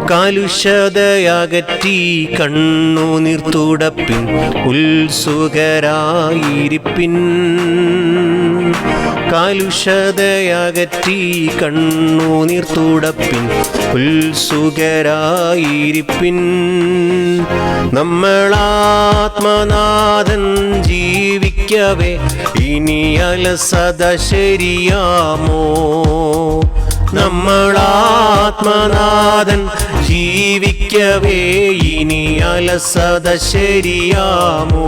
കാലുഷതയകറ്റി കണ്ണുനീർ തുടപ്പിൻ ഉത്സുകരായിരിപ്പിൻ. കാലുഷതയകറ്റി കണ്ണുനീർ തുടപ്പിൻ ഉത്സുകരായിരിപ്പിൻ. നമ്മളാത്മനാഥൻ ജീവിക്കവേ ഇനി അലസത ശരിയാമോ? നമ്മളാത്മനാഥൻ ജീവിക്കവേ ഇനി അലസത ശരിയാമോ?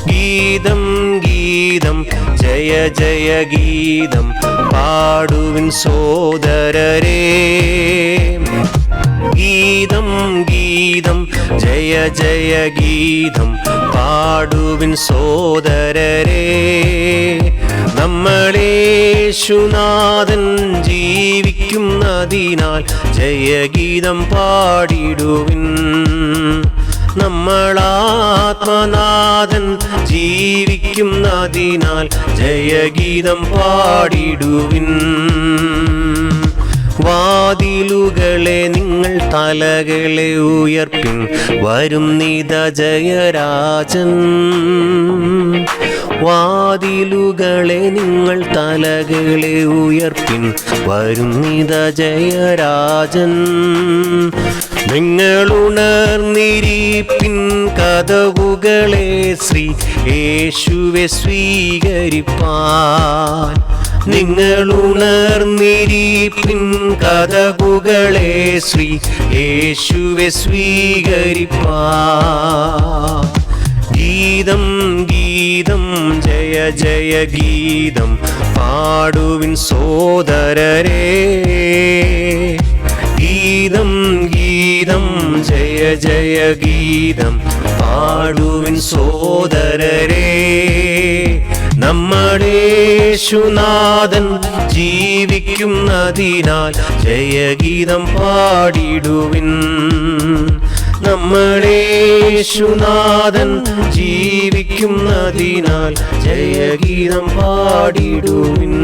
ഗീതം ഗീതം ജയ ജയ ഗീതം പാടുവിൻ സോദരരേ. ഗീതം ഗീതം ജയ ജയ ഗീതം പാടുവിൻ സോദരരേ. നമ്മളേശുനാഥൻ ജീവിക്കുന്നതിനാൽ ജയഗീതം പാടിടുവിൻ. നമ്മളാത്മനാഥൻ ജീവിക്കുന്നതിനാൽ ജയഗീതം പാടിടുവിൻ. വാതിലുകളെ നിങ്ങൾ തലകളെ ഉയർപ്പിൻ, വരും നിത ജയരാജൻ. വാതിലുകളെ നിങ്ങൾ തലകളെ ഉയർപ്പിൻ, വരും നിത ജയരാജൻ. നിങ്ങളുണർന്നിരിപ്പിൻ കതകുകളെ ശ്രീ യേശുവെ സ്വീകരിപ്പാൻ. നിങ്ങളുണർന്നിരിപ്പിൻ കതകുകളെ ശ്രീ യേശുവെ സ്വീകരിപ്പാൻ. ഗീതം ഗീതം ജയ ജയ ഗീതം പാടുവിൻ സോദരരേ. ഗീതം ഗീതം ജയ ജയ ഗീതം പാടുവിൻ സോദരരേ. നമ്മളേശുനാഥൻ ജീവിക്കുന്നതിനാൽ ജയഗീതം പാടിടുവിൻ. നമ്മളേശുനാഥൻ ജീവിക്കുന്നതിനാൽ ജയഗീതം പാടിടുവിൻ.